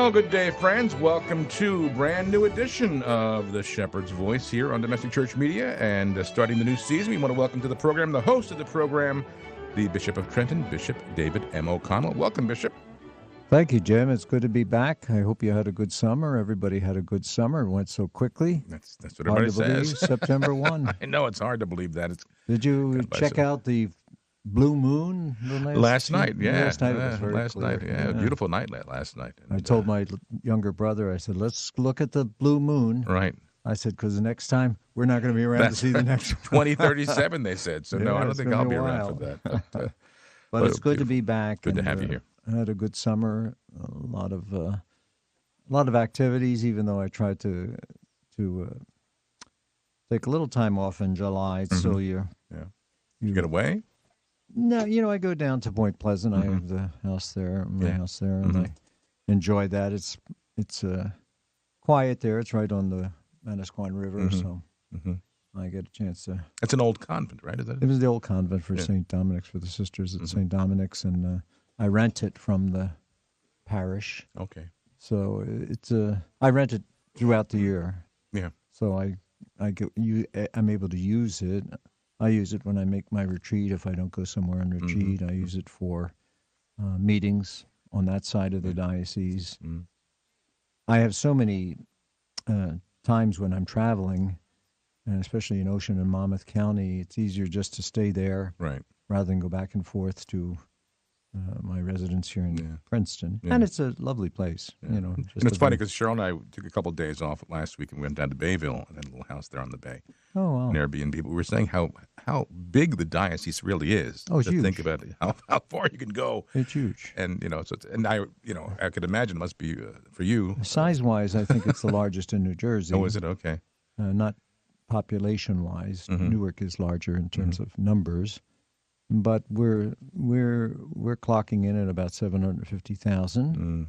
Well, good day, friends. Welcome to a brand new edition of the Shepherd's Voice here on Domestic Church Media. And starting the new season, we want to welcome to the program the host of the program, the Bishop of Trenton, Bishop David M. O'Connell. Welcome, Bishop. Thank you, Jim. It's good to be back. I hope you had a good summer. Everybody had a good summer. It went so quickly. That's what everybody says. September 1. I know, it's hard to believe that. Did you check out the blue moon last night? Yeah. Last night it was very last clear. night, yeah. Beautiful night last night. And, I told my younger brother, I said, let's look at the blue moon. Right. I said, because the next time, we're not going to be around to see the next one. 2037, they said. So, no, I don't think I'll be around for that. But it's good to be back. Good to have you here. I had a good summer, a lot of activities, even though I tried to take a little time off in July. So you get away? No, I go down to Point Pleasant. I have the house there, my house there, and I enjoy that. It's quiet there. It's right on the Manasquan River, so I get a chance to. It's an old convent, right? Is that it was the old convent for St. Dominic's, for the sisters at St. Dominic's, and I rent it from the parish. Okay. So it's I rent it throughout the year. Yeah. So I'm able to use it. I use it when I make my retreat. If I don't go somewhere on retreat, I use it for meetings on that side of the diocese. I have so many times when I'm traveling, and especially in Ocean and Monmouth County, it's easier just to stay there rather than go back and forth to my residence here in Princeton. And it's a lovely place. And it's funny because Cheryl and I took a couple of days off last week and we went down to Bayville and had a little house there on the bay. Oh, wow. An Airbnb. But we were saying how big the diocese really is. Oh, it's huge. Think about it, how far you can go. It's huge. And, I could imagine it must be for you. Size-wise, I think it's the largest in New Jersey. Oh, is it? Okay. Not population-wise. Newark is larger in terms of numbers. But we're clocking in at about 750,000.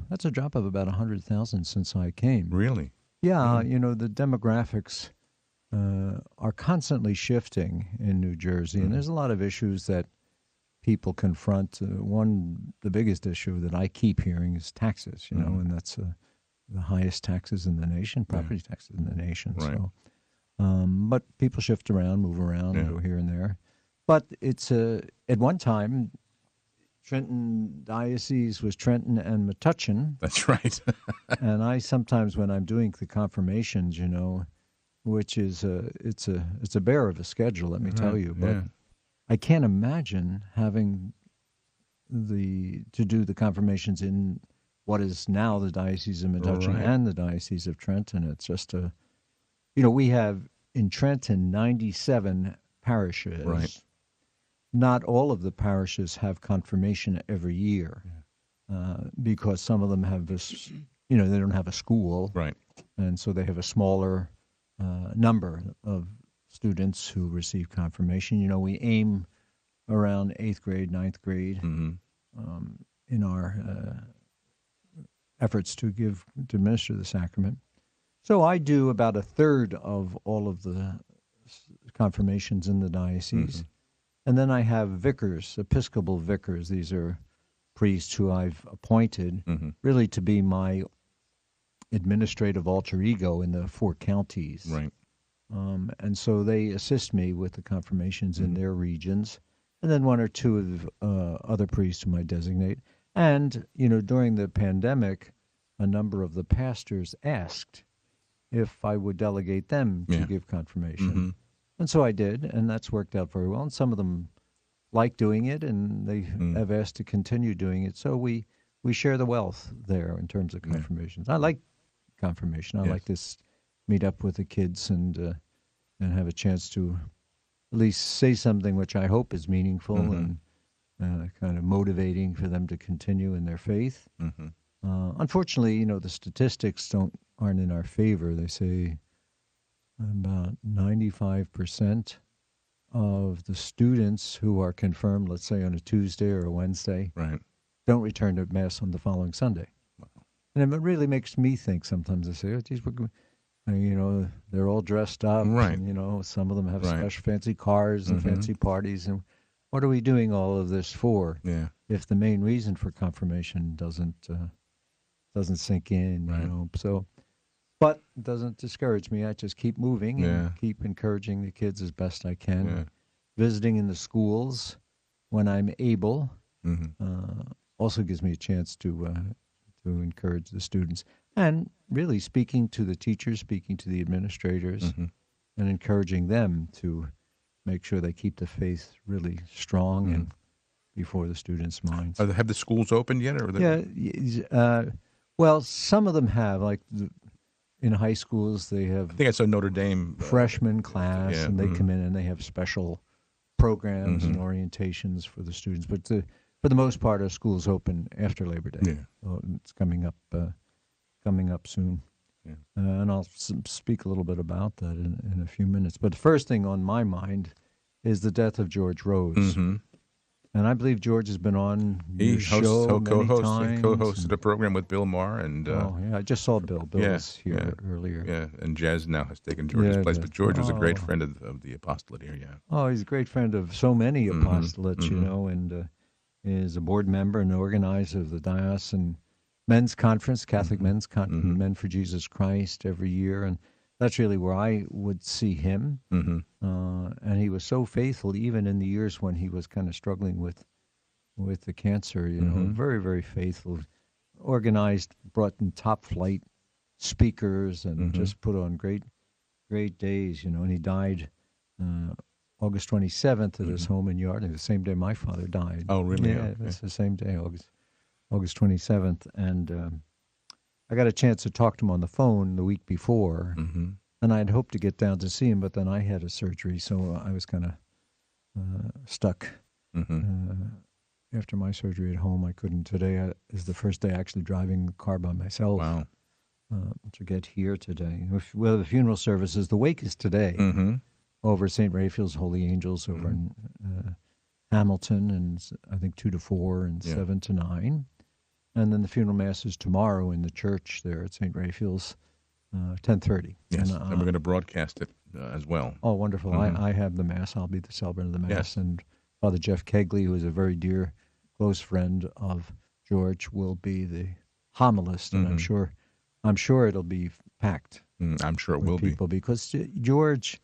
That's a drop of about 100,000 since I came. Really? Yeah, the demographics are constantly shifting in New Jersey, and there's a lot of issues that people confront. The biggest issue that I keep hearing is taxes, and that's the highest taxes in the nation, property taxes in the nation. Right. So, but people shift around, move around, go here and there. But it's at one time, Trenton Diocese was Trenton and Metuchen. That's right. And I sometimes, when I'm doing the confirmations, which is it's a bear of a schedule, let me tell you. But I can't imagine having to do the confirmations in what is now the Diocese of Metuchen and the Diocese of Trenton. It's just we have in Trenton 97 parishes. Right. Not all of the parishes have confirmation every year because some of them have this, they don't have a school. Right. And so they have a smaller number of students who receive confirmation. We aim around 8th grade, 9th grade in our efforts to administer the sacrament. So I do about a third of all of the confirmations in the diocese. And then I have vicars, Episcopal vicars. These are priests who I've appointed really to be my administrative alter ego in the 4 counties. Right. And so they assist me with the confirmations in their regions. And then 1 or 2 of other priests whom I designate. And, during the pandemic, a number of the pastors asked if I would delegate them to give confirmation. And so I did, and that's worked out very well. And some of them like doing it, and they have asked to continue doing it. So we share the wealth there in terms of confirmations. I like confirmation. I like to meet up with the kids and have a chance to at least say something which I hope is meaningful and kind of motivating for them to continue in their faith. Unfortunately, the statistics aren't in our favor. They say about 95% of the students who are confirmed, let's say on a Tuesday or a Wednesday, don't return to Mass on the following Sunday. Wow. And it really makes me think sometimes. I say, oh, geez, they're all dressed up. Right. And, some of them have special fancy cars and fancy parties. And what are we doing all of this for if the main reason for confirmation doesn't doesn't sink in, you know. So, but it doesn't discourage me. I just keep moving and keep encouraging the kids as best I can. Visiting in the schools when I'm able also gives me a chance to encourage the students, and really speaking to the teachers, speaking to the administrators, and encouraging them to make sure they keep the faith really strong and before the students' minds. Have the schools opened yet? Or Well, some of them have. Like in high schools, they have. I think I saw Notre Dame freshman class, and they come in and they have special programs and orientations for the students. But for the most part, our schools open after Labor Day. So it's coming up soon. And I'll speak a little bit about that in a few minutes. But the first thing on my mind is the death of George Rose. And I believe George has been on your show many times. Co-hosted a program with Bill Maher. And, I just saw Bill. Bill was here earlier. Yeah, and Jez now has taken George's place. But George was a great friend of the apostolate here, Oh, he's a great friend of so many apostolates, you know, and is a board member and organizer of the Diocesan Men's Conference, Catholic Men's Conference, Men for Jesus Christ, every year. And that's really where I would see him. And he was so faithful, even in the years when he was kind of struggling with the cancer, you know, very, very faithful. Organized, brought in top flight speakers and just put on great days, you know. And he died August 27th at his home in Yardley, the same day my father died. Oh, really? Yeah, it's the same day, August 27th. And I got a chance to talk to him on the phone the week before, and I'd hoped to get down to see him, but then I had a surgery, so I was kind of stuck. After my surgery at home, I couldn't. Today is the first day actually driving the car by myself. Wow. To get here today. Well, the funeral services, the wake is today over St. Raphael's Holy Angels over in Hamilton, and I think 2 to 4 and 7 to 9. And then the funeral mass is tomorrow in the church there at St. Raphael's, 10:30. Yes, and we're going to broadcast it as well. Oh, wonderful. I have the mass. I'll be the celebrant of the mass. And Father Jeff Kegley, who is a very dear, close friend of George, will be the homilist, and I'm sure it'll be packed. I'm sure it will be. Because George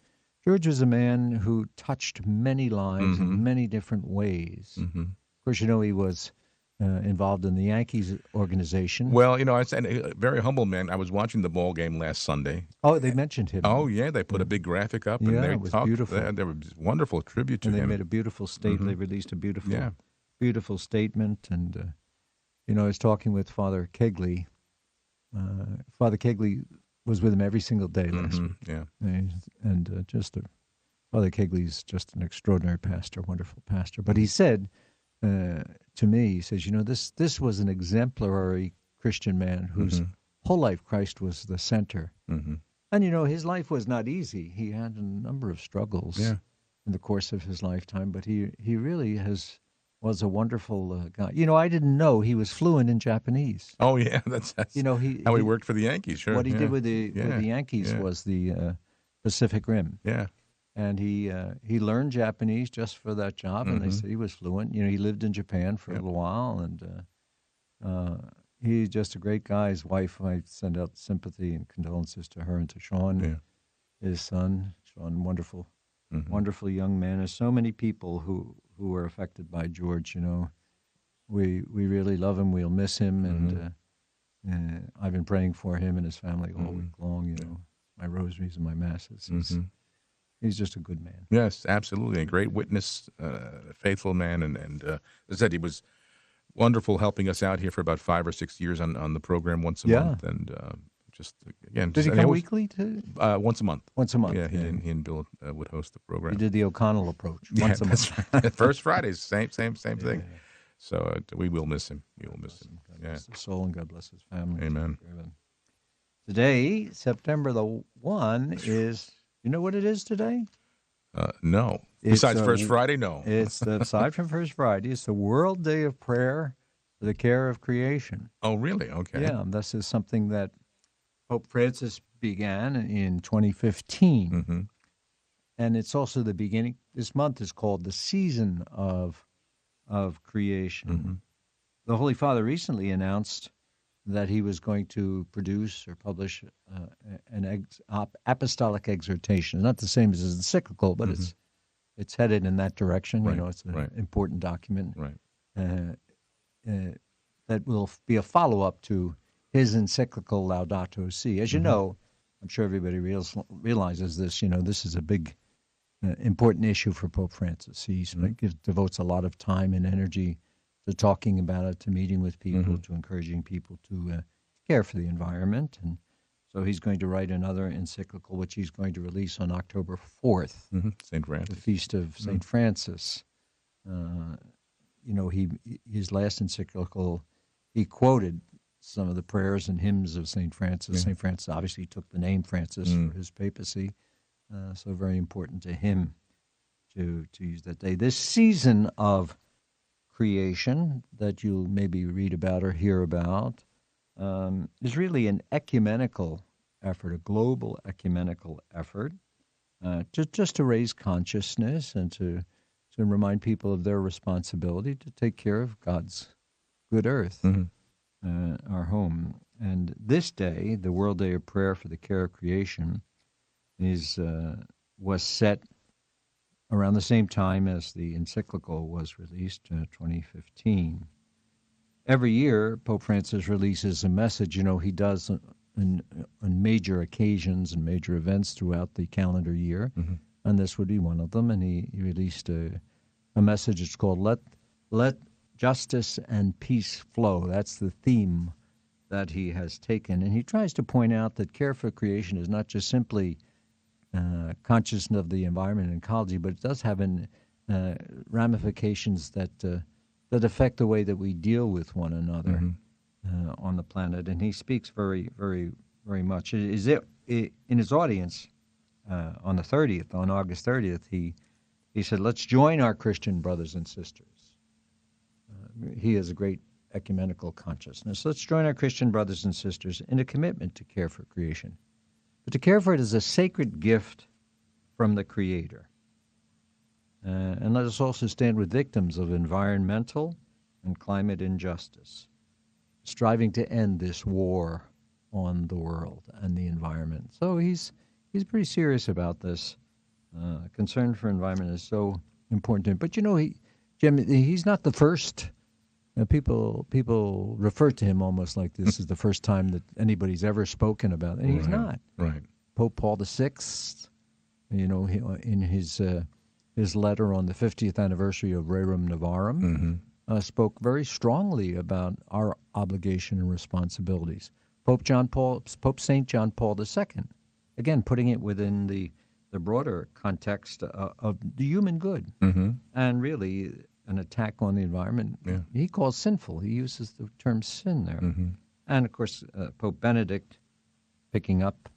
was a man who touched many lives in many different ways. Of course, you know, he was involved in the Yankees organization. Well, you know, I said a very humble man. I was watching the ball game last Sunday. Oh, they mentioned him. Oh, yeah, they put a big graphic up, and they it was talked. Beautiful. There was a wonderful tribute to him. And they made a beautiful statement. They released a beautiful statement. And you know, I was talking with Father Kegley. Father Kegley was with him every single day last week. Yeah, and Father Kegley's just an extraordinary pastor, wonderful pastor. But he said to me, he says, you know, this was an exemplary Christian man whose whole life Christ was the center. And, you know, his life was not easy. He had a number of struggles in the course of his lifetime, but he really was a wonderful guy. You know, I didn't know he was fluent in Japanese. Oh, yeah, that's you know, how he worked for the Yankees, sure. What he did with the Yankees was the Pacific Rim. Yeah. And he learned Japanese just for that job, and they said he was fluent. You know, he lived in Japan for a little while, and he's just a great guy. His wife, I send out sympathy and condolences to her and to Sean, his son. Sean, wonderful young man. There's so many people who were affected by George. You know, we really love him. We'll miss him, and I've been praying for him and his family all week long. You know, my rosaries and my masses. He's just a good man. Yes, absolutely. A great witness, faithful man. And as I said, he was wonderful helping us out here for about 5 or 6 years on the program once a month. And just, again. Did he come weekly too? Once a month. Once a month. Yeah, he and Bill would host the program. He did the O'Connell approach once a month. That's right. First Fridays, same thing. So we will miss him. We will miss him. God bless his soul and God bless his family. Amen. Today, September the 1 is... You know what it is today? No. Besides First Friday, no. It's aside from First Friday, it's the World Day of Prayer for the Care of Creation. Oh, really? Okay. Yeah, this is something that Pope Francis began in 2015. And it's also the beginning. This month is called the Season of Creation. The Holy Father recently announced that he was going to produce or publish an apostolic exhortation. Not the same as an encyclical, but it's headed in that direction. Right, It's an right. important document Right. That will be a follow-up to his encyclical Laudato Si. As you know, I'm sure everybody realizes this. This is a big, important issue for Pope Francis. He devotes a lot of time and energy to talking about it, to meeting with people, to encouraging people to care for the environment. And so he's going to write another encyclical, which he's going to release on October 4th, St. Francis. the feast of St. Francis. His last encyclical, he quoted some of the prayers and hymns of St. Francis. St. Francis obviously took the name Francis for his papacy, so very important to him to use that day. This season of creation that you'll maybe read about or hear about is really an ecumenical effort, a global ecumenical effort, just to raise consciousness and to remind people of their responsibility to take care of God's good earth, our home. And this day, the World Day of Prayer for the Care of Creation, was set around the same time as the encyclical was released, 2015. Every year, Pope Francis releases a message. He does on major occasions and major events throughout the calendar year, and this would be one of them. And he released a message. It's called "Let Justice and Peace Flow." That's the theme that he has taken, and he tries to point out that care for creation is not just simply consciousness of the environment and ecology, but it does have ramifications that affect the way that we deal with one another on the planet. And he speaks very, very, very much. In his audience on the 30th, on August 30th, he said, "Let's join our Christian brothers and sisters." He has a great ecumenical consciousness. Let's join our Christian brothers and sisters in a commitment to care for creation. But to care for it is a sacred gift from the Creator. And let us also stand with victims of environmental and climate injustice, striving to end this war on the world and the environment. So he's pretty serious about this. Concern for environment is so important to him. But Jim, he's not the first. People refer to him almost like this is the first time that anybody's ever spoken about it, and he's not. Right. Pope Paul VI, in his letter on the 50th anniversary of Rerum Novarum, spoke very strongly about our obligation and responsibilities. Pope St. John Paul II, again putting it within the broader context of the human good, and really an attack on the environment. He calls sinful. He uses the term sin there. And, of course, Pope Benedict, picking up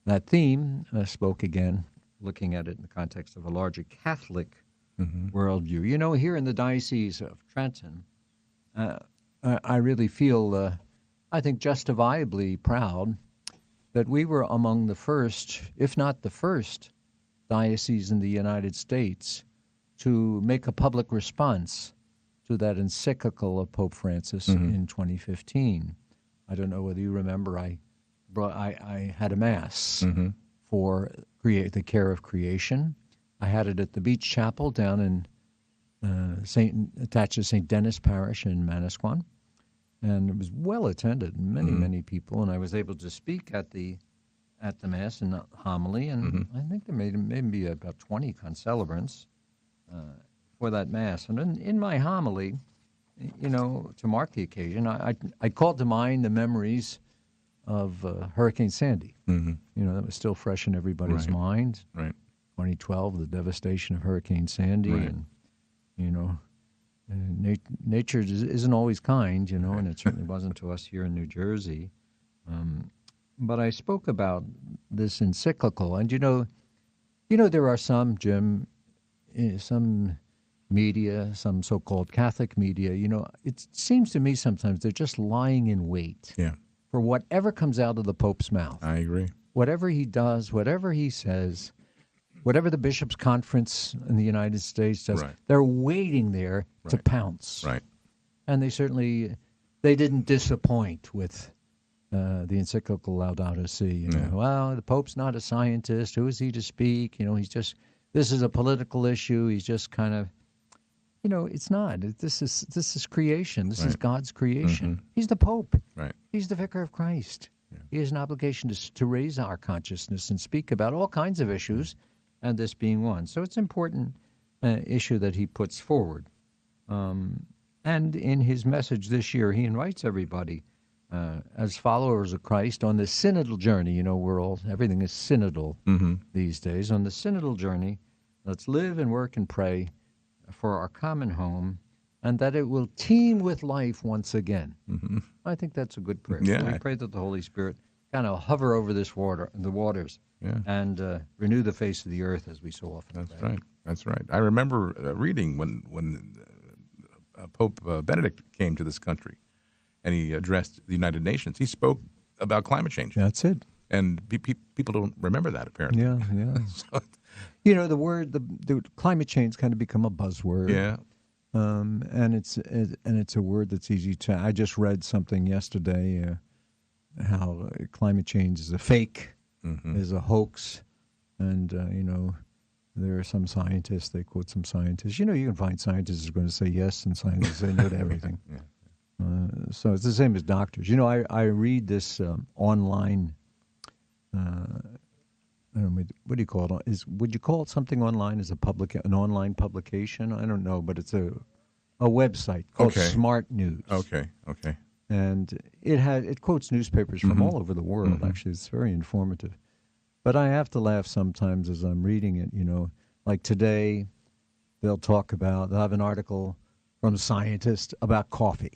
that theme, spoke again, looking at it in the context of a larger Catholic worldview. Here in the Diocese of Trenton, I really feel, I think, justifiably proud that we were among the first, if not the first, diocese in the United States to make a public response to that encyclical of Pope Francis in 2015. I don't know whether you remember, I had a mass for the care of creation. I had it at the Beach Chapel down in attached to St. Denis Parish in Manasquan, and it was well attended, many people, and I was able to speak at the mass in the homily, and I think there may be about 20 concelebrants for that mass. And in my homily, to mark the occasion, I called to mind the memories of Hurricane Sandy. That was still fresh in everybody's mind. Right. 2012, the devastation of Hurricane Sandy, and nature isn't always kind, and it certainly wasn't to us here in New Jersey. But I spoke about this encyclical, and there are some, Jim, some media, some so-called Catholic media, it seems to me sometimes they're just lying in wait for whatever comes out of the Pope's mouth. I agree. Whatever he does, whatever he says, whatever the Bishops' Conference in the United States does, they're waiting there to pounce. Right. And they certainly they didn't disappoint with the encyclical Laudato Si. You know, well, the Pope's not a scientist. Who is he to speak? You know, this is a political issue. He's just kind of, it's not. This is creation. This is God's creation. He's the Pope. Right. He's the Vicar of Christ. Yeah. He has an obligation to raise our consciousness and speak about all kinds of issues, and this being one. So it's an important issue that he puts forward. And in his message this year, he invites everybody as followers of Christ on the synodal journey. You know, everything is synodal these days. On the synodal journey, let's live and work and pray for our common home, and that it will teem with life once again. I think that's a good prayer. Yeah. So we pray that the Holy Spirit kind of hover over the waters, and renew the face of the earth as we so often That's pray. right. That's right. I remember reading when Pope Benedict came to this country, and he addressed the United Nations. He spoke about climate change. That's it. And people don't remember that, apparently. Yeah. So, the word, the climate change kind of become a buzzword. yeah. And it's a word that's easy to. I just read something yesterday, how climate change is a fake, is a hoax, and there are some scientists. They quote some scientists. You can find scientists who are going to say yes and scientists say no to everything. So it's the same as doctors. I read this online. I don't know, what do you call it? Would you call it something online as an online publication? I don't know, but it's a website called Smart News. Okay. And it quotes newspapers from all over the world. Actually, it's very informative. But I have to laugh sometimes as I'm reading it. Like today, they'll have an article from scientists about coffee.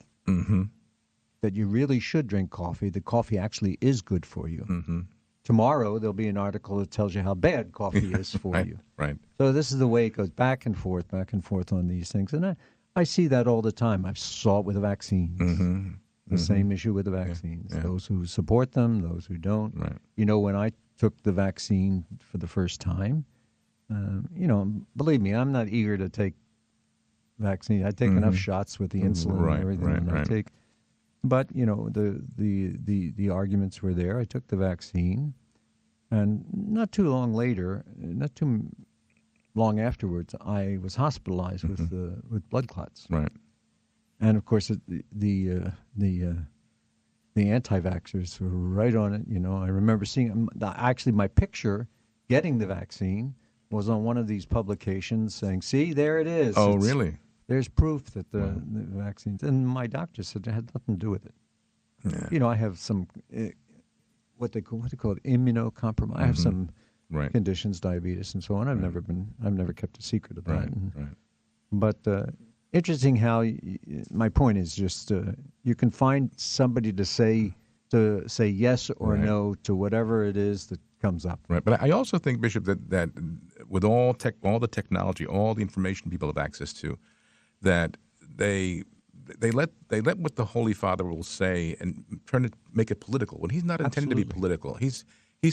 That you really should drink coffee. That coffee actually is good for you. Tomorrow, there'll be an article that tells you how bad coffee is for you. Right. So this is the way it goes back and forth on these things. And I see that all the time. I saw it with the vaccines. The same issue with the vaccines. Yeah. Those who support them, those who don't. Right. When I took the vaccine for the first time, believe me, I'm not eager to take vaccine. I take enough shots with the insulin and everything I take. But the arguments were there. I took the vaccine, and not too long afterwards, I was hospitalized with blood clots. Right. And of course, the anti-vaxxers were right on it. I remember seeing actually my picture getting the vaccine was on one of these publications saying, "See, there it is." Oh, really? There's proof that the vaccines, and my doctor said it had nothing to do with it. Yeah. I have some what they call it, immunocompromised. I have some conditions, diabetes, and so on. I've never kept a secret of that. But interesting how my point is just you can find somebody to say yes or no to whatever it is that comes up. Right. But I also think, Bishop, that with all the technology, all the information people have access to, that they let what the Holy Father will say and try to make it political when he's not intended to be political. He's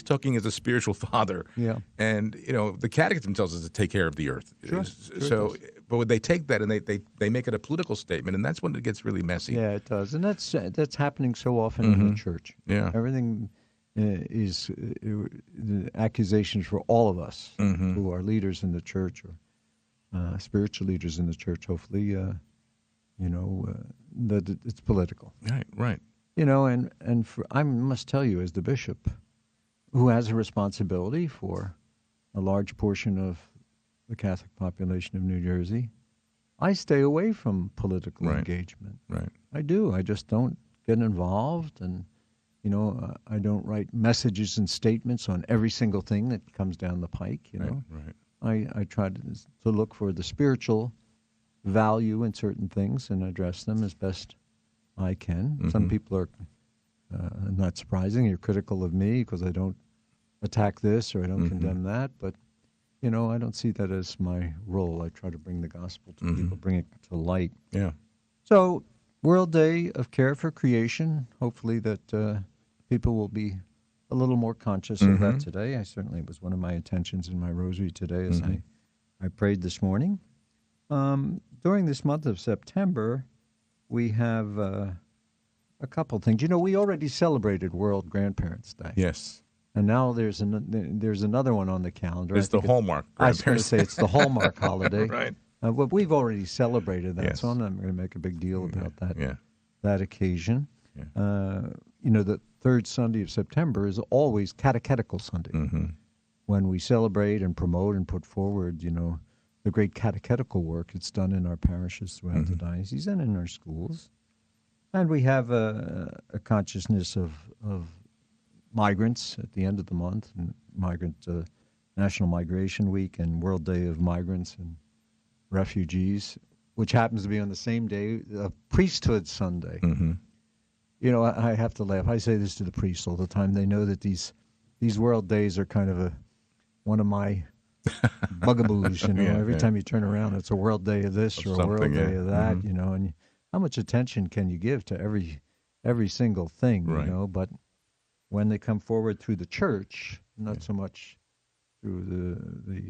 talking as a spiritual father. Yeah. And the Catechism tells us to take care of the earth. Sure. So, but they take that and they make it a political statement, and that's when it gets really messy. Yeah, it does, and that's happening so often in the church. Yeah. Everything is the accusations for all of us who are leaders in the church or spiritual leaders in the church. Hopefully, that it's political. Right. And I must tell you, as the bishop, who has a responsibility for a large portion of the Catholic population of New Jersey, I stay away from political engagement. Right. I do. I just don't get involved, and I don't write messages and statements on every single thing that comes down the pike. Right. I try to look for the spiritual value in certain things and address them as best I can. Some people are not surprising. You're critical of me because I don't attack this or I don't condemn that, but I don't see that as my role. I try to bring the gospel to people, bring it to light. Yeah. So, World Day of Care for Creation. Hopefully that people will be a little more conscious of that today. It was one of my intentions in my rosary today as I prayed this morning. During this month of September, we have a couple things. You know, we already celebrated World Grandparents' Day. Yes. And now there's another one on the calendar. It's the Hallmark I was going to Grandparents. say it's the Hallmark holiday. Right. But we've already celebrated that, Yes. so I'm not going to make a big deal about that. Yeah. That occasion. Yeah. You know, the third Sunday of September is always Catechetical Sunday, when we celebrate and promote and put forward, you know, the great catechetical work that's done in our parishes throughout the diocese and in our schools. And we have a consciousness of migrants at the end of the month, and National Migration Week and World Day of Migrants and Refugees, which happens to be on the same day of Priesthood Sunday. You know, I have to laugh. I say this to the priests all the time. They know that these World Days are kind of one of my bugaboos. You know, every time you turn around, it's a World Day of this or a World Day of that. You know, and how much attention can you give to every single thing? Right. You know, but when they come forward through the church, not so much through the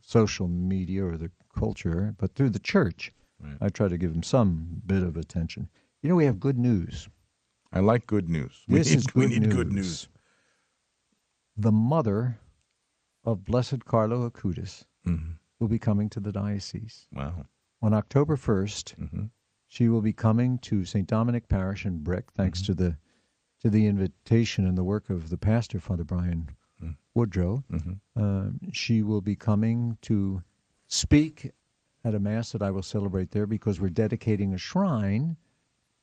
social media or the culture, but through the church, I try to give them some bit of attention. You know, we have good news. I like good news. We need good news. The mother of Blessed Carlo Acutis will be coming to the diocese. Wow. On October 1st, she will be coming to St. Dominic Parish in Brick, thanks to the invitation and the work of the pastor, Father Brian Woodrow. She will be coming to speak at a Mass that I will celebrate there, because we're dedicating a shrine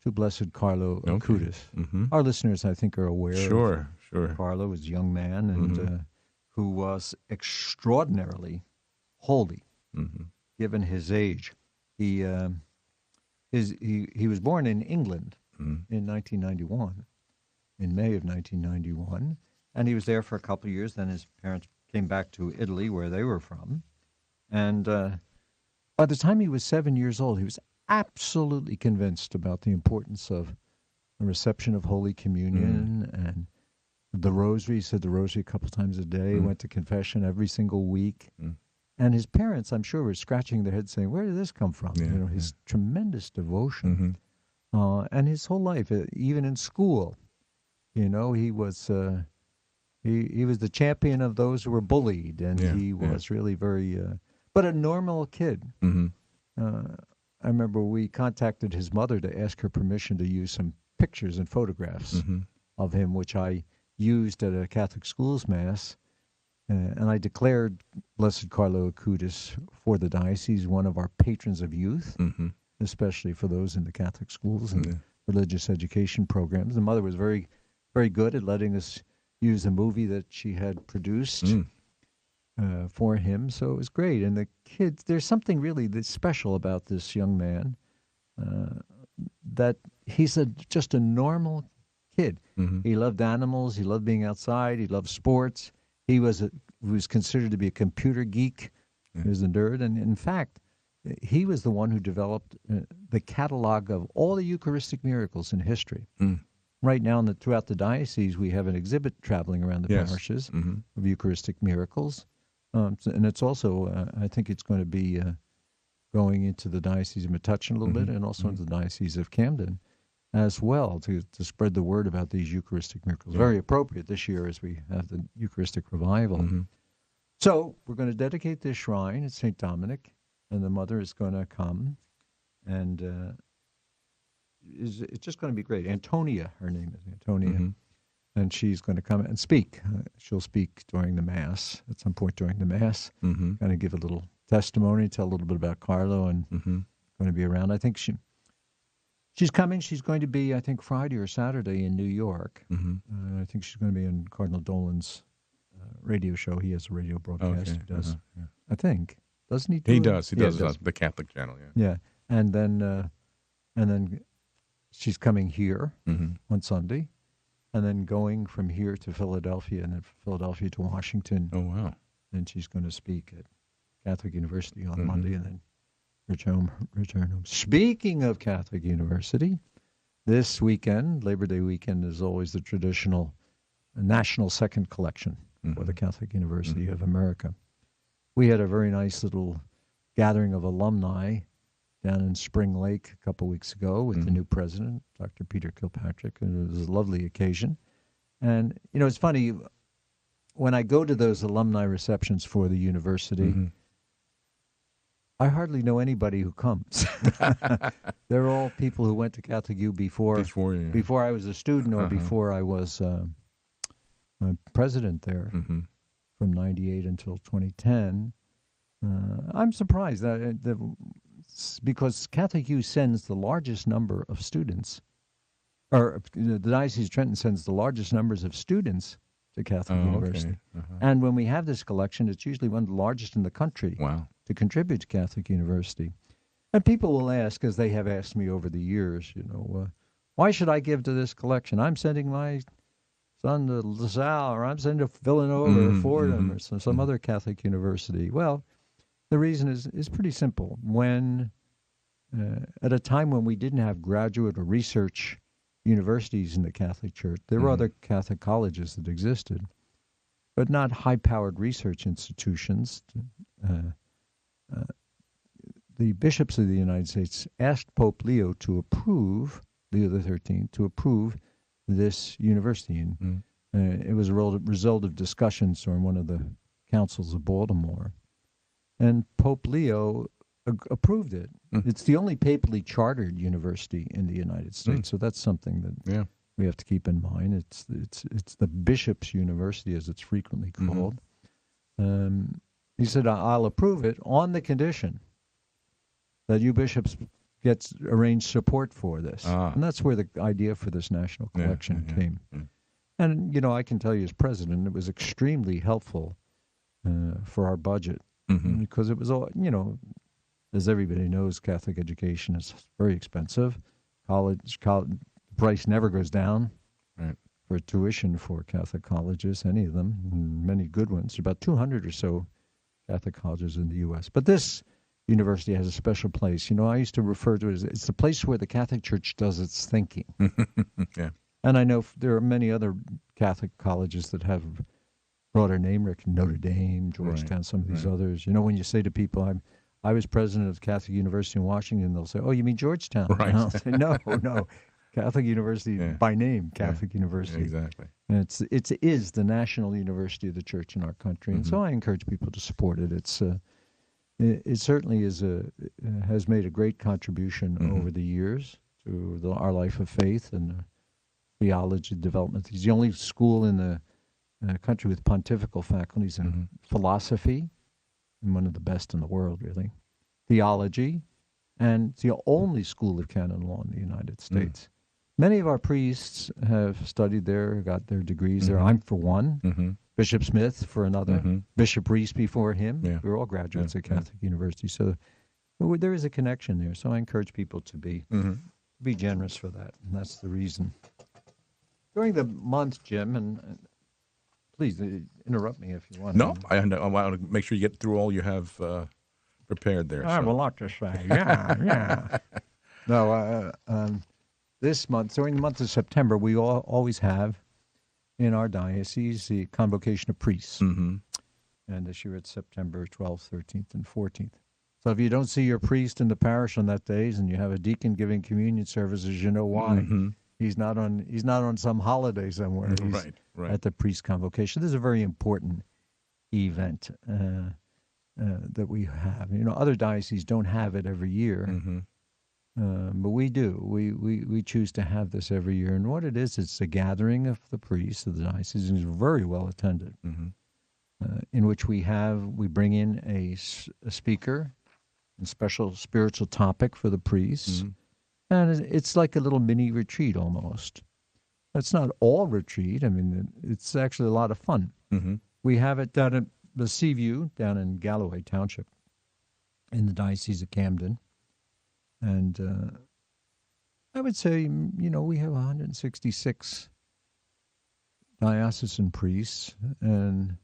to Blessed Carlo Acutis. Our listeners, I think, are aware of Carlo as a young man and who was extraordinarily holy, given his age. He was born in England in 1991, in May of 1991, and he was there for a couple of years. Then his parents came back to Italy, where they were from, and by the time he was 7 years old, he was absolutely convinced about the importance of the reception of Holy Communion and the Rosary. He said the Rosary a couple times a day, went to confession every single week. And his parents, I'm sure, were scratching their heads saying, where did this come from? You know, his tremendous devotion. And his whole life, even in school, you know, he was he was the champion of those who were bullied, and he was really very, but a normal kid. I remember we contacted his mother to ask her permission to use some pictures and photographs of him, which I used at a Catholic schools Mass. And I declared Blessed Carlo Acutis for the diocese one of our patrons of youth, especially for those in the Catholic schools and religious education programs. The mother was very, very good at letting us use a movie that she had produced for him, so it was great. And the kids, there's something really that's special about this young man, that he's just a normal kid. He loved animals, he loved being outside, he loved sports. He was considered to be a computer geek. He was a nerd, and in fact, he was the one who developed the catalog of all the Eucharistic miracles in history. Right now, throughout the diocese, we have an exhibit traveling around the parishes of Eucharistic miracles. And it's also, I think it's going to be going into the Diocese of Metuchen a little bit, and also into the Diocese of Camden as well, to spread the word about these Eucharistic miracles. Very appropriate this year as we have the Eucharistic revival. So we're going to dedicate this shrine at St. Dominic, and the mother is going to come, and it's just going to be great. Antonia, her name is Antonia. And she's going to come and speak. She'll speak during the Mass, at some point during the Mass, kind of give a little testimony, tell a little bit about Carlo, and going to be around. I think she's coming. She's going to be, I think, Friday or Saturday in New York. I think she's going to be in Cardinal Dolan's radio show. He has a radio broadcast. He does, I think. Doesn't he? He does. He does. The Catholic channel, Yeah. And then she's coming here on Sunday. And then going from here to Philadelphia, and then from Philadelphia to Washington. Oh, wow. And she's going to speak at Catholic University on Monday, and then return home. Speaking of Catholic University, this weekend, Labor Day weekend, is always the traditional National Second Collection for the Catholic University of America. We had a very nice little gathering of alumni down in Spring Lake a couple weeks ago with the new president, Dr. Peter Kilpatrick, and it was a lovely occasion. And, it's funny, when I go to those alumni receptions for the university, I hardly know anybody who comes. They're all people who went to Catholic U before I was a student or before I was president there from 98 until 2010. I'm surprised because Catholic U sends the largest number of students, or the Diocese of Trenton sends the largest numbers of students to Catholic University. Okay. And when we have this collection, it's usually one of the largest in the country to contribute to Catholic University. And people will ask, as they have asked me over the years, why should I give to this collection? I'm sending my son to LaSalle, or I'm sending to Villanova or Fordham or some other Catholic university. Well, the reason is pretty simple. When at a time when we didn't have graduate or research universities in the Catholic Church, there were other Catholic colleges that existed, but not high-powered research institutions. The bishops of the United States asked Pope Leo XIII, to approve this university. And it was a result of discussions during one of the councils of Baltimore. And Pope Leo approved it. It's the only papally chartered university in the United States, so that's something that we have to keep in mind. It's the Bishop's University, as it's frequently called. He said, I'll approve it on the condition that you bishops get arranged support for this. And that's where the idea for this national collection came. And, I can tell you as president, it was extremely helpful for our budget because it was all, as everybody knows, Catholic education is very expensive. College price never goes down for tuition for Catholic colleges, any of them, and many good ones. There are about 200 or so Catholic colleges in the U.S. But this university has a special place. I used to refer to it as it's the place where the Catholic Church does its thinking. And I know there are many other Catholic colleges that have broader name recognition, Notre Dame, Georgetown, some of these others. When you say to people, I was president of Catholic University in Washington, they'll say, oh, you mean Georgetown? Right. And I'll say, no. Catholic University by name, Catholic University. Exactly. And it is the national university of the church in our country. And so I encourage people to support it. It certainly has made a great contribution over the years to our life of faith and theology development. It's the only school in the country with pontifical faculties in philosophy, and one of the best in the world, really, theology, and it's the only school of canon law in the United States. Many of our priests have studied there, got their degrees there. I'm for one. Bishop Smith for another. Bishop Reese before him. We're all graduates at Catholic University. So there is a connection there. So I encourage people to be generous for that. And that's the reason. During the month, Jim, and please interrupt me if you want. No, I want to make sure you get through all you have prepared there. I have a lot to say. Yeah. No, this month, during the month of September, we always have in our diocese the convocation of priests. And this year it's September 12th, 13th, and 14th. So if you don't see your priest in the parish on that days and you have a deacon giving communion services, you know why. He's not on some holiday somewhere. He's at the priest convocation. This is a very important event that we have. Other dioceses don't have it every year. But we do. We choose to have this every year. And what it is, it's a gathering of the priests of the diocese, and it's very well attended, in which we bring in a speaker, a special spiritual topic for the priests. And it's like a little mini retreat almost. It's not all retreat. I mean, it's actually a lot of fun. We have it down at the Seaview, down in Galloway Township, in the Diocese of Camden. And I would say, we have 166 diocesan priests and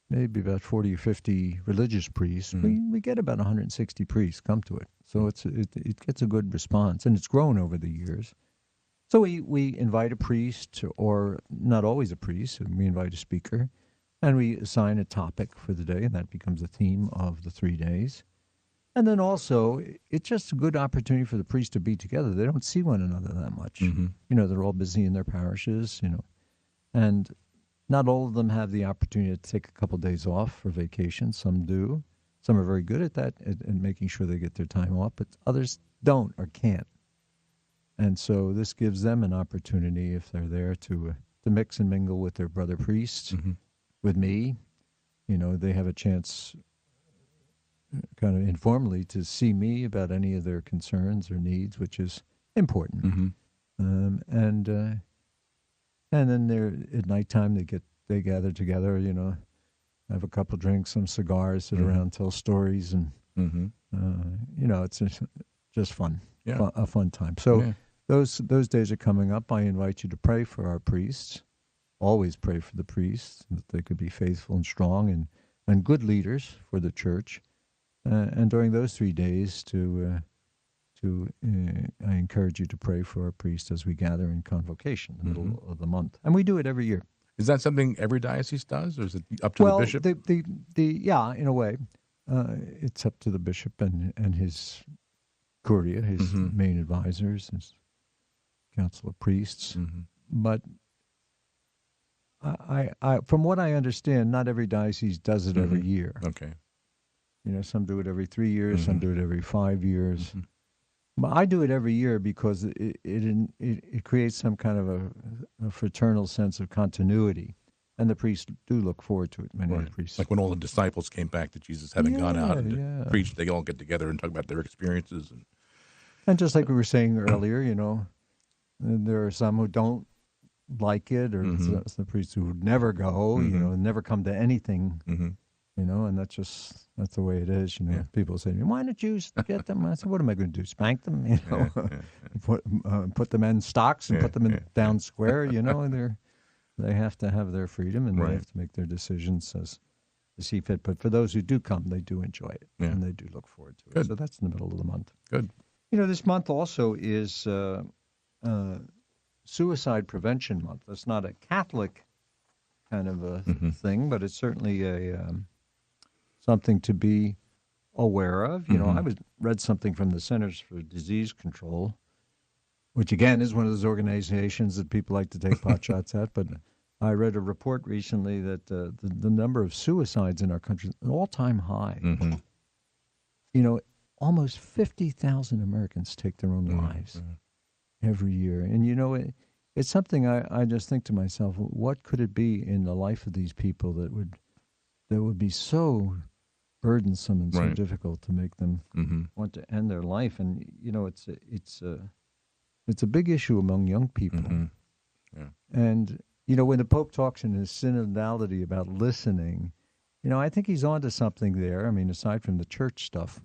maybe about 40 or 50 religious priests. We get about 160 priests come to it. So it gets a good response, and it's grown over the years. So we invite a priest, or not always a priest, and we invite a speaker, and we assign a topic for the day, and that becomes the theme of the 3 days. And then also, it's just a good opportunity for the priests to be together. They don't see one another that much. Mm-hmm. They're all busy in their parishes, and not all of them have the opportunity to take a couple days off for vacation. Some do. Some are very good at that, at making sure they get their time off, but others don't or can't. And so this gives them an opportunity, if they're there, to mix and mingle with their brother priests, with me. They have a chance kind of informally to see me about any of their concerns or needs, which is important. And then they're at nighttime they gather together, have a couple drinks, some cigars, sit around, tell stories, and it's just fun, a fun time. So those days are coming up. I invite you to pray for our priests. Always pray for the priests, that they could be faithful and strong and good leaders for the church. And during those 3 days, I encourage you to pray for our priests as we gather in convocation in the middle of the month, and we do it every year. Is that something every diocese does, or is it up to the bishop? Yeah, in a way, it's up to the bishop and his curia, his main advisors, his council of priests. But I, from what I understand, not every diocese does it every year. Okay. Some do it every 3 years, some do it every 5 years. But I do it every year because it creates some kind of a fraternal sense of continuity, and the priests do look forward to it. Many of the priests, like when all the disciples came back to Jesus, having gone out and preached, they all get together and talk about their experiences. And just like we were saying earlier, there are some who don't like it, or the priests who never go, never come to anything. And that's the way it is. People say, "Why don't you get them?" I said, "What am I going to do? Spank them? Put them in stocks and put them in down square? And they have to have their freedom, and they have to make their decisions as see fit. But for those who do come, they do enjoy it, and they do look forward to it. Good. So that's in the middle of the month. Good. This month also is Suicide Prevention Month. That's not a Catholic kind of a thing, but it's certainly something to be aware of. I read something from the Centers for Disease Control, which again is one of those organizations that people like to take pot shots at. But I read a report recently that the number of suicides in our country is an all-time high. Almost 50,000 Americans take their own lives every year. And, it's something I just think to myself, what could it be in the life of these people that would be so burdensome and so difficult to make them want to end their life? And, it's a big issue among young people. And, when the Pope talks in his synodality about listening, I think he's onto something there. I mean, aside from the church stuff,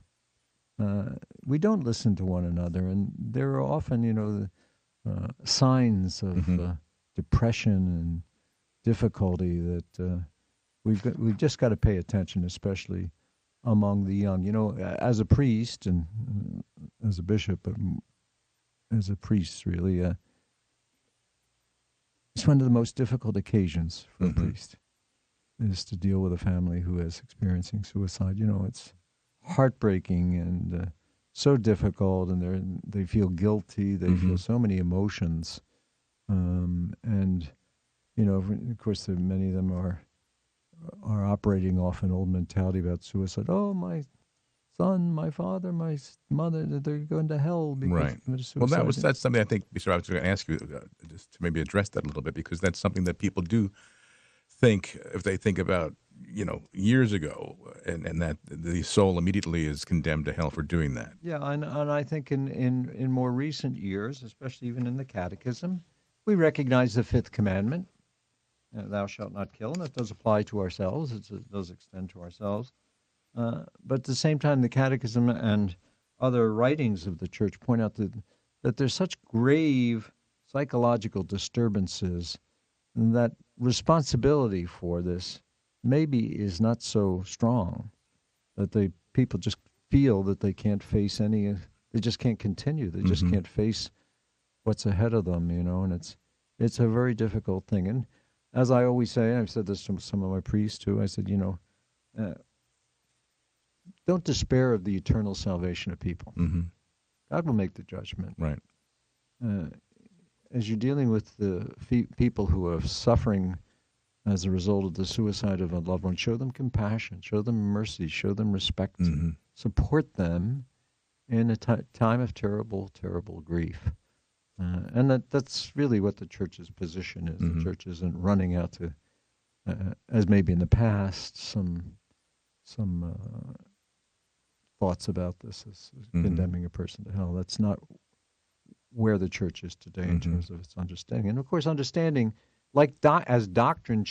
we don't listen to one another, and there are often, signs of depression and difficulty that we've just got to pay attention, especially among the young. As a priest and as a bishop, but as a priest, really, it's one of the most difficult occasions for a priest is to deal with a family who is experiencing suicide. It's heartbreaking and so difficult, and they feel guilty. They feel so many emotions, and of course, many of them are operating off an old mentality about suicide. Oh, my son, my father, my mother, they're going to hell because of suicide. Well, that's something I think, Bishop, I was going to ask you just to maybe address that a little bit, because that's something that people do think, if they think about, years ago, and that the soul immediately is condemned to hell for doing that. Yeah, and I think in more recent years, especially even in the Catechism, we recognize the fifth commandment, thou shalt not kill, and that does apply to ourselves. It does extend to ourselves. But at the same time, the Catechism and other writings of the Church point out that there's such grave psychological disturbances, and that responsibility for this maybe is not so strong, that people just feel that they can't face they just can't continue. They just can't face what's ahead of them, and it's a very difficult thing. And as I always say, I've said this to some of my priests too, I said, don't despair of the eternal salvation of people. Mm-hmm. God will make the judgment. Right. As you're dealing with the people who are suffering as a result of the suicide of a loved one, show them compassion, show them mercy, show them respect, Mm-hmm. support them in a time of terrible, terrible grief. And that's really what the church's position is. Mm-hmm. The church isn't running out to, as maybe in the past, some thoughts about this as condemning a person to hell. That's not where the church is today in terms of its understanding. And of course, understanding, like as doctrine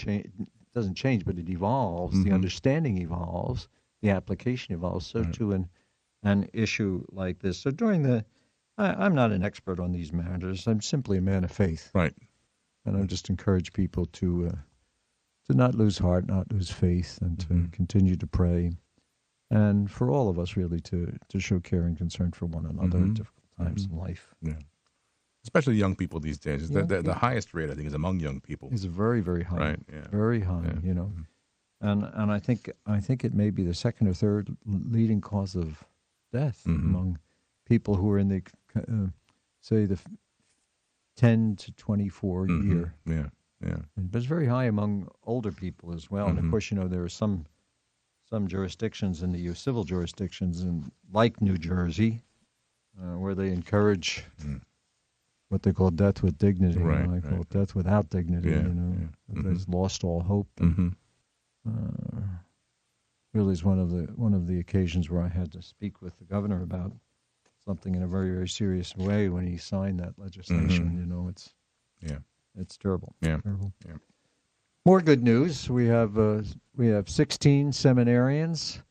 doesn't change, but it evolves. The understanding evolves, the application evolves. So too an issue like this. So I'm not an expert on these matters. I'm simply a man of faith. Right. And I just encourage people to not lose heart, not lose faith, and to continue to pray. And for all of us, really, to show care and concern for one another at difficult times in life. Yeah. Especially young people these days. The highest rate, I think, is among young people. Is very, very high. Right. Yeah. Very high, Yeah. And I think it may be the second or third leading cause of death among people who are in the, say, the 10 to 24 year. Yeah. Yeah. But it's very high among older people as well. And of course, there are some jurisdictions in the civil jurisdictions, like New Jersey, where they encourage what they call death with dignity. Right, I call it death without dignity. That's lost all hope. Really is one of the occasions where I had to speak with the governor about something in a very, very serious way when he signed that legislation. It's terrible. Yeah. Terrible. Yeah. More good news. We have 16 seminarians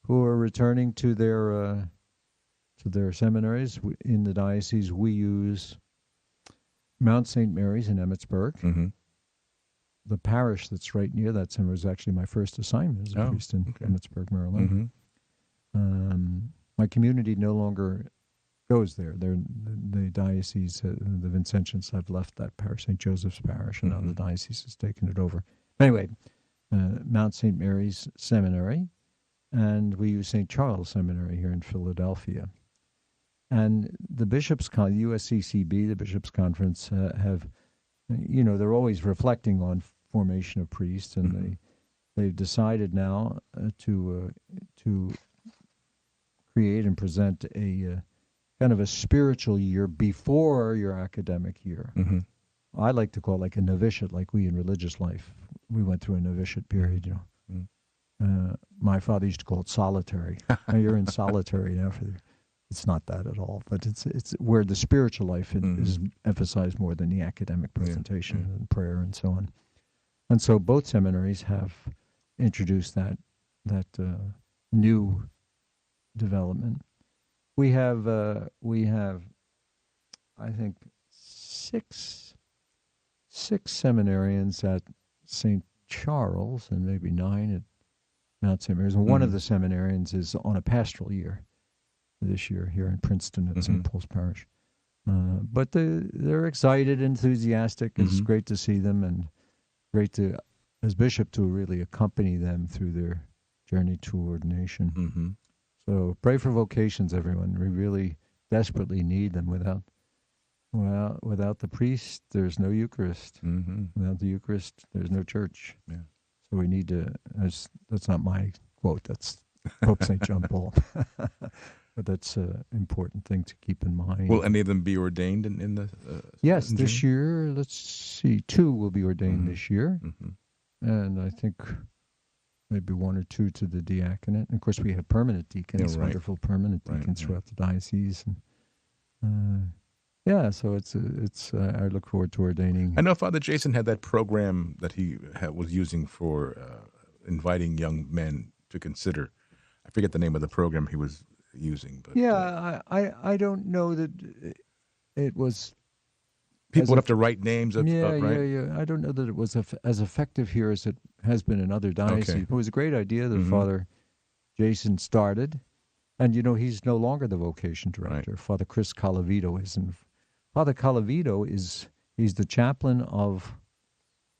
who are returning to their seminaries in the diocese. We use Mount St. Mary's in Emmitsburg. The parish that's right near that seminary was actually my first assignment as a priest in Emmitsburg, Maryland. My community no longer goes there. The diocese, the Vincentians have left that parish, St. Joseph's Parish, and now the diocese has taken it over. Anyway, Mount St. Mary's Seminary, and we use St. Charles Seminary here in Philadelphia. And the Bishops' USCCB, the Bishops' Conference, have, they're always reflecting on formation of priests, and they've decided now to create and present a kind of a spiritual year before your academic year. I like to call it like a novitiate, like we in religious life. We went through a novitiate period, My father used to call it solitary. Now you're in solitary now. It's not that at all, but it's where the spiritual life is emphasized more than the academic presentation and prayer and so on. And so both seminaries have introduced that new development. We have I think six seminarians at St. Charles and maybe 9 at Mount St. Mary's. And one of the seminarians is on a pastoral year this year here in Princeton at St. Paul's Parish. But they're excited, enthusiastic. It's great to see them, and great to, as bishop, to really accompany them through their journey to ordination. So pray for vocations, everyone. We really desperately need them. Without the priest, there's no Eucharist. Without the Eucharist, there's no church. Yeah. So we need to, that's not my quote, that's Pope St. John Paul. But that's an important thing to keep in mind. Will any of them be ordained in the Yes, in this June? year, let's see, 2 will be ordained this year. And I think maybe 1 or 2 to the diaconate. And of course, we have permanent deacons, wonderful permanent deacons throughout the diocese. And so it's. I look forward to ordaining. I know Father Jason had that program that he was using for inviting young men to consider. I forget the name of the program he was using, but I don't know that it was. People would have to write names of right? Yeah. I don't know that it was as effective here as it has been in other dioceses. Okay. It was a great idea that Father Jason started, and he's no longer the vocation director. Right. Father Chris Calavito is, and Father Calavito he's the chaplain of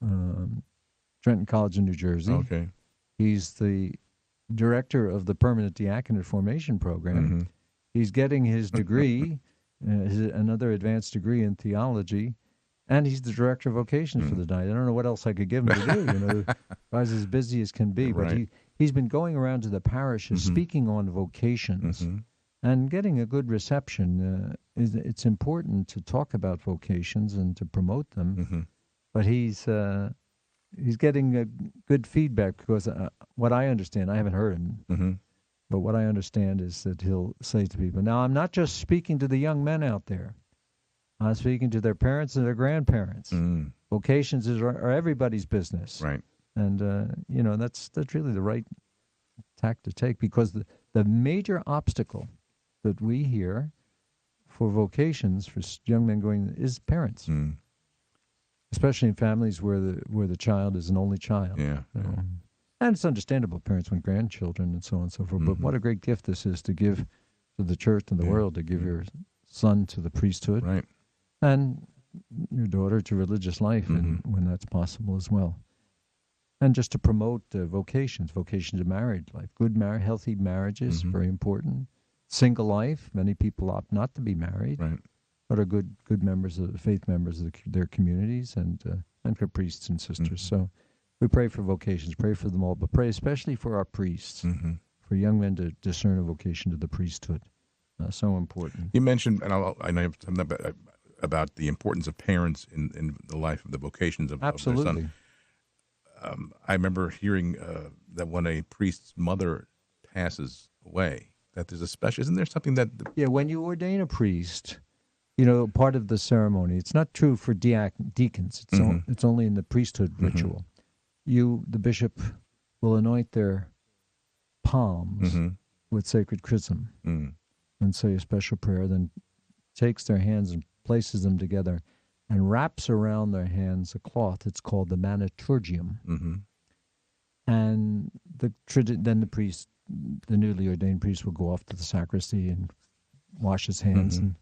Trenton College in New Jersey. Okay. He's the director of the Permanent Diaconate Formation Program. He's getting his degree, another advanced degree in theology, and he's the director of vocations for the night. I don't know what else I could give him to do. Guy's as busy as can be, but he's been going around to the parishes speaking on vocations and getting a good reception. It's important to talk about vocations and to promote them, but he's getting a good feedback because what I understand, I haven't heard him, but what I understand is that he'll say to people, now I'm not just speaking to the young men out there. I'm speaking to their parents and their grandparents. Vocations are everybody's business. Right. And, that's really the right tack to take, because the major obstacle that we hear for vocations, for young men going, is parents. Especially in families where the child is an only child. Yeah. And it's understandable, parents want grandchildren and so on and so forth. But what a great gift this is to give to the church and the world, to give your son to the priesthood. Right. And your daughter to religious life, and when that's possible as well. And just to promote vocation to married life. Good, healthy marriages, very important. Single life, many people opt not to be married, but are good members of faith members of their communities, and for priests and sisters. So we pray for vocations, pray for them all, but pray especially for our priests, for young men to discern a vocation to the priesthood. So important. You mentioned, and I know about the importance of parents in the life of the vocations of their son. I remember hearing that when a priest's mother passes away, that there's a special, isn't there something that... when you ordain a priest, part of the ceremony, it's not true for deacons, it's only in the priesthood ritual. The bishop will anoint their palms with sacred chrism and say a special prayer, then takes their hands and places them together and wraps around their hands a cloth. It's called the maniturgium. And then the priest, the newly ordained priest, will go off to the sacristy and wash his hands and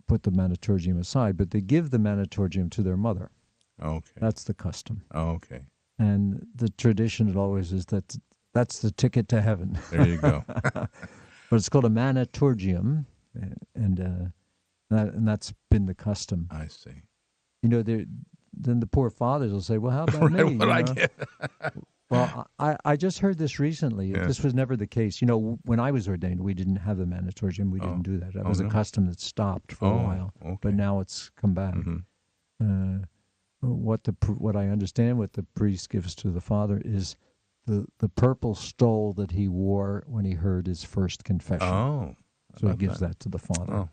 put the maniturgium aside. But they give the maniturgium to their mother. Okay. That's the custom. Okay. And the tradition, it always is that's the ticket to heaven. There you go. But it's called a maniturgium, and that's been the custom. I see. Then the poor fathers will say, well, how about me? What I get? Well, I just heard this recently. Yeah. This was never the case. When I was ordained, we didn't have the maniturgium. We didn't do that. That was a custom that stopped for a while. Okay. But now it's come back. What I understand, what the priest gives to the father is the purple stole that he wore when he heard his first confession. Oh. So he gives that to the father. Oh.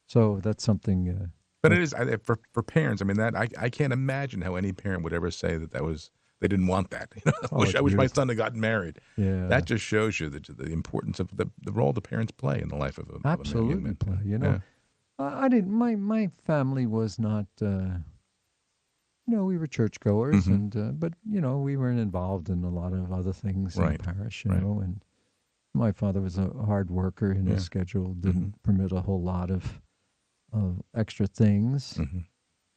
So that's something... But it is, for parents, I mean, that I can't imagine how any parent would ever say that was... They didn't want that. I wish my son had gotten married. Yeah. That just shows you the importance of the role the parents play in the life of a Absolutely young man. play. Yeah. I didn't. My family was not. We were churchgoers, but we weren't involved in a lot of other things in the parish. And my father was a hard worker, and his schedule didn't permit a whole lot of extra things.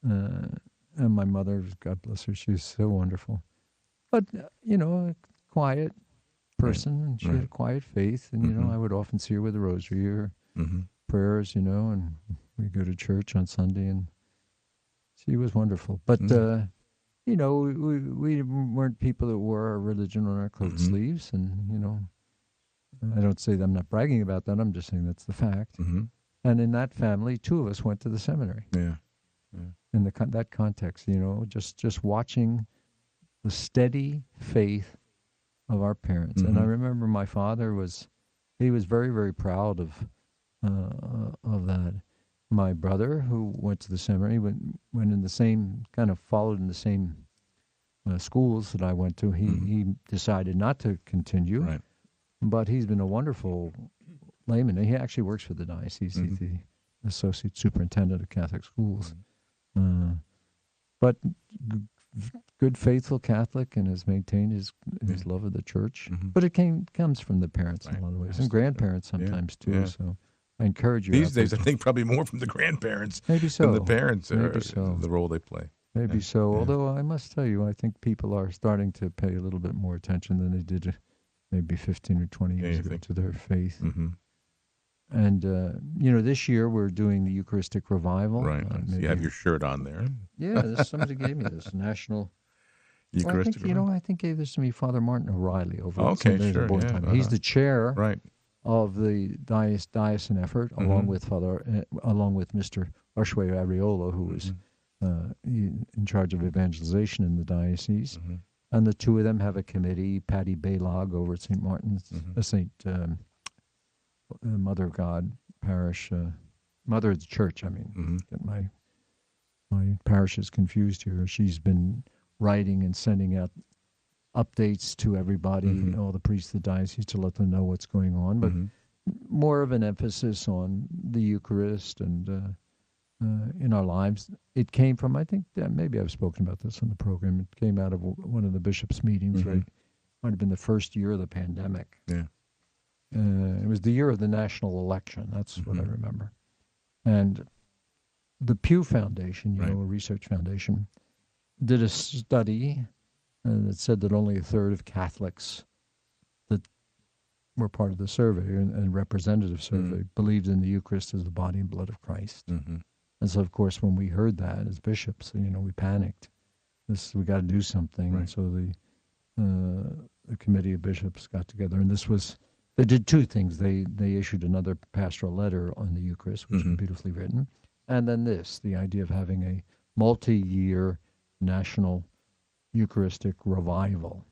And my mother, God bless her, she was so wonderful. But, a quiet person, and she had a quiet faith. And, I would often see her with a rosary or prayers, and we go to church on Sunday, and she was wonderful. But, we weren't people that wore our religion on our coat sleeves. And, I don't say that I'm not bragging about that. I'm just saying that's the fact. And in that family, 2 of us went to the seminary. Yeah. In that context, just watching the steady faith of our parents. And I remember my father he was very, very proud of that. My brother, who went to the seminary, went in the same, kind of followed in the same schools that I went to. He decided not to continue, Right. but he's been a wonderful layman. He actually works for the diocese. He's the associate superintendent of Catholic schools. But good, faithful Catholic, and has maintained his love of the church. But it comes from the parents in a lot of ways, and grandparents sometimes too. Yeah. So I encourage you. These days, I think probably more from the grandparents maybe so. than the parents, Maybe so. the role they play. Maybe so. Yeah. Although I must tell you, I think people are starting to pay a little bit more attention than they did maybe 15 or 20 years ago to their faith. Mm-hmm. And, this year we're doing the Eucharistic Revival. Right. You have your shirt on there. Yeah, somebody gave me this national Eucharistic Revival. I think gave this to me Father Martin O'Reilly over at okay, St. Mary's of Bornheim. He's the chair of the diocesan effort, along with Mr. Ushway Areola, who was in charge of evangelization in the diocese. Mm-hmm. And the two of them have a committee. Patty Baylog over at St. Martin's, Mother of God Parish, Mother of the Church. Get my parish is confused here. She's been writing and sending out updates to everybody, all the priests of the diocese, to let them know what's going on. But more of an emphasis on the Eucharist and in our lives. It came from, I think, maybe I've spoken about this on the program. It came out of one of the bishops' meetings, right? Might have been the first year of the pandemic. Yeah. It was the year of the national election. That's what I remember. And the Pew Foundation, a research foundation, did a study that said that only a third of Catholics that were part of the survey and representative survey believed in the Eucharist as the body and blood of Christ. Mm-hmm. And so, of course, when we heard that as bishops, we panicked. We got to do something. Right. And so the committee of bishops got together, and they did two things. They issued another pastoral letter on the Eucharist, which was beautifully written, and then the idea of having a multi-year national Eucharistic revival.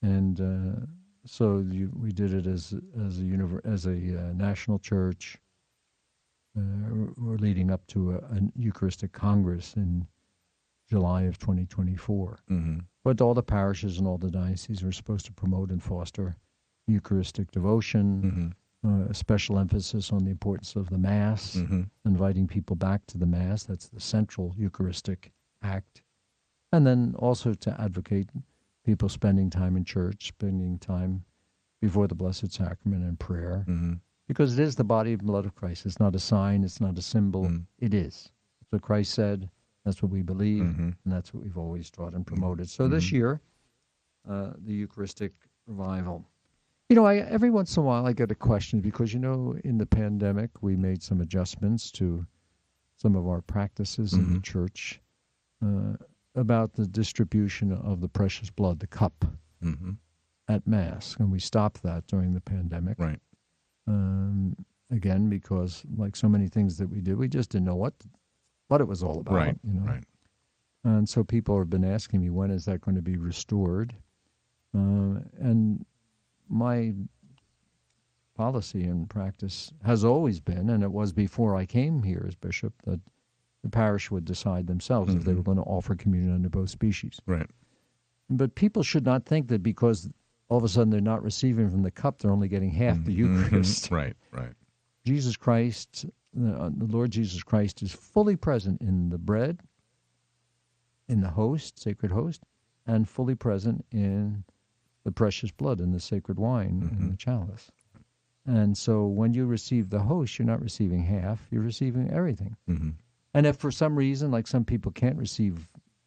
And so we did it as a national church. We're leading up to a Eucharistic Congress in July of 2024. Mm-hmm. But all the parishes and all the dioceses are supposed to promote and foster Eucharistic devotion, a special emphasis on the importance of the Mass, inviting people back to the Mass. That's the central Eucharistic act. And then also to advocate people spending time in church, spending time before the Blessed Sacrament and prayer. Mm-hmm. Because it is the body and blood of Christ. It's not a sign. It's not a symbol. It is. That's what Christ said. That's what we believe. And that's what we've always taught and promoted. So this year, the Eucharistic Revival. Every once in a while I get a question because, in the pandemic, we made some adjustments to some of our practices in the church about the distribution of the precious blood, the cup, at Mass. And we stopped that during the pandemic. Right. Again, because like so many things that we did, we just didn't know what it was all about. Right. Right. And so people have been asking me, when is that going to be restored? And my policy and practice has always been, and it was before I came here as bishop, that the parish would decide themselves if they were going to offer communion under both species. Right. But people should not think that because all of a sudden they're not receiving from the cup, they're only getting half the Eucharist. Right, right. Jesus Christ, the Lord Jesus Christ, is fully present in the bread, in the host, sacred host, and fully present in the precious blood, in the sacred wine, in the chalice. And so when you receive the host, you're not receiving half, you're receiving everything. And if for some reason, like some people can't receive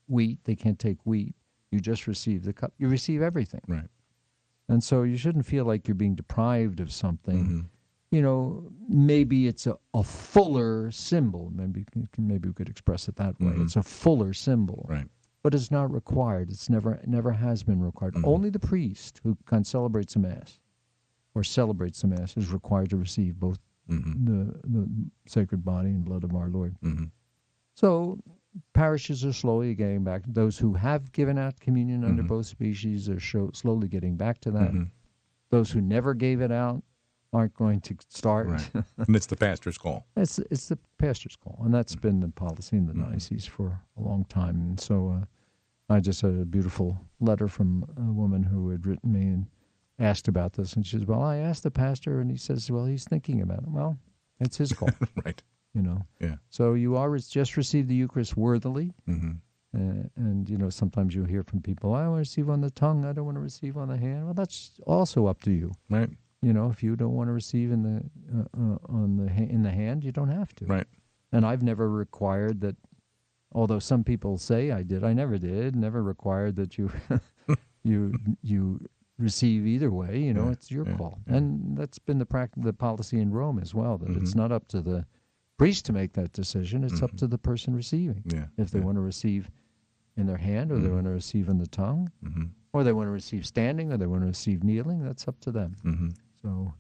wheat, they can't take wheat, you just receive the cup, you receive everything. Right. And so you shouldn't feel like you're being deprived of something. Maybe it's a fuller symbol. Maybe we could express it that way. It's a fuller symbol. Right. But it's not required. It's never has been required. Only the priest who celebrates a Mass or celebrates the Mass is required to receive both the sacred body and blood of our Lord. So parishes are slowly getting back. Those who have given out communion under both species are slowly getting back to that. Those who never gave it out aren't going to start. Right. And it's the pastor's call. It's the pastor's call, and that's been the policy in the diocese for a long time. And so I just had a beautiful letter from a woman who had written me and asked about this, and she says, well, I asked the pastor, and he says, well, he's thinking about it. Well, it's his call. Right. Yeah. So you just received the Eucharist worthily, and sometimes you hear from people, I want to receive on the tongue, I don't want to receive on the hand. Well, that's also up to you. Right. If you don't want to receive in the hand, you don't have to. Right. And I've never required that. Although some people say I did, I never did. Never required that you you receive either way. It's your call. Yeah. And that's been the policy in Rome as well, that it's not up to the priest to make that decision. It's up to the person receiving. Yeah. If they want to receive in their hand, or they want to receive in the tongue, or they want to receive standing, or they want to receive kneeling, that's up to them. So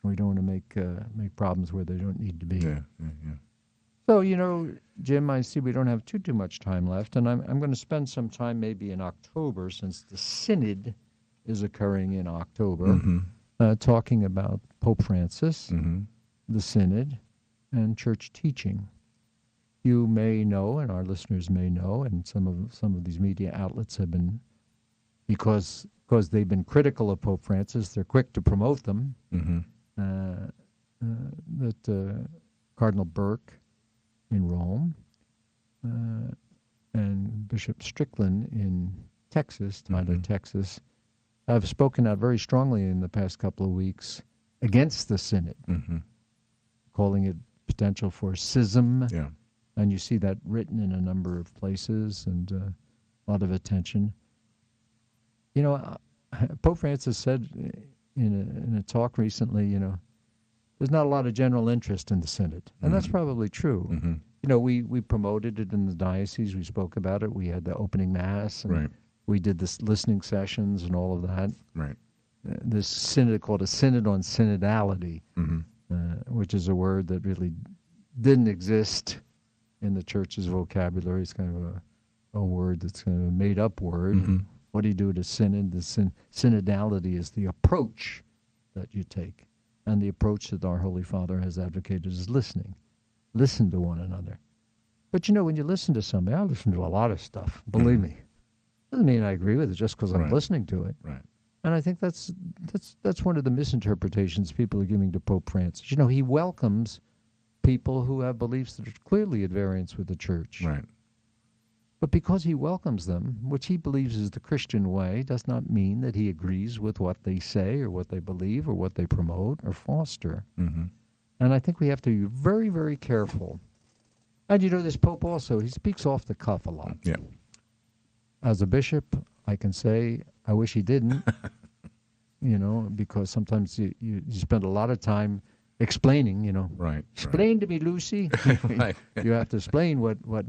we don't want to make problems where they don't need to be. Yeah. So, Jim, I see we don't have too much time left, and I'm going to spend some time maybe in October, since the Synod is occurring in October, talking about Pope Francis, the Synod, and church teaching. You may know, and our listeners may know, and some of these media outlets have been, because they've been critical of Pope Francis, they're quick to promote them, that Cardinal Burke in Rome and Bishop Strickland in Texas, Tyler, Texas, have spoken out very strongly in the past couple of weeks against the Synod, calling it potential for schism. Yeah. And you see that written in a number of places, and a lot of attention. Pope Francis said in a talk recently, there's not a lot of general interest in the Synod. And that's probably true. We promoted it in the diocese. We spoke about it. We had the opening mass, and we did this listening sessions and all of that. Right. This synod, called a synod on synodality, which is a word that really didn't exist in the church's vocabulary. It's kind of a word that's kind of a made-up word. What do you do at a synod? The synodality is the approach that you take. And the approach that our Holy Father has advocated is listening. Listen to one another. But when you listen to somebody, I listen to a lot of stuff, believe me. Doesn't mean I agree with it just because I'm listening to it. Right. And I think that's one of the misinterpretations people are giving to Pope Francis. He welcomes people who have beliefs that are clearly at variance with the church. Right. But because he welcomes them, which he believes is the Christian way, does not mean that he agrees with what they say or what they believe or what they promote or foster. And I think we have to be very, very careful. And this Pope also, he speaks off the cuff a lot. Yeah. As a bishop, I can say, I wish he didn't, because sometimes you spend a lot of time explaining, Right. Explain to me, Lucy. Right. You have to explain what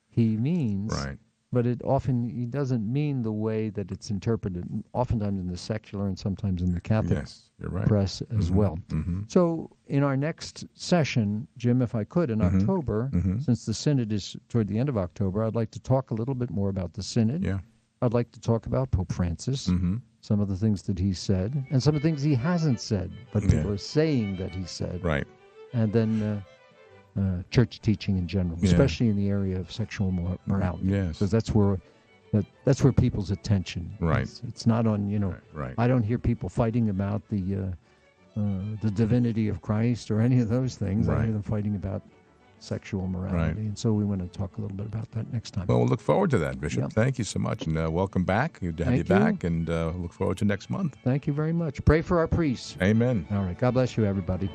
he means. Right. But he doesn't mean the way that it's interpreted, oftentimes in the secular and sometimes in the Catholic press as well. So in our next session, Jim, if I could, in October, since the Synod is toward the end of October, I'd like to talk a little bit more about the Synod. Yeah. I'd like to talk about Pope Francis, some of the things that he said, and some of the things he hasn't said, but people are saying that he said. Right. And then church teaching in general, especially in the area of sexual morality. Yes. Because that's where people's attention. Right. It's not on, Right. I don't hear people fighting about the divinity of Christ or any of those things. I hear them fighting about sexual morality. Right. And so we want to talk a little bit about that next time. Well, we'll look forward to that, Bishop. Yep. Thank you so much, and welcome back. Good to have you back, and look forward to next month. Thank you very much. Pray for our priests. Amen. All right. God bless you, everybody.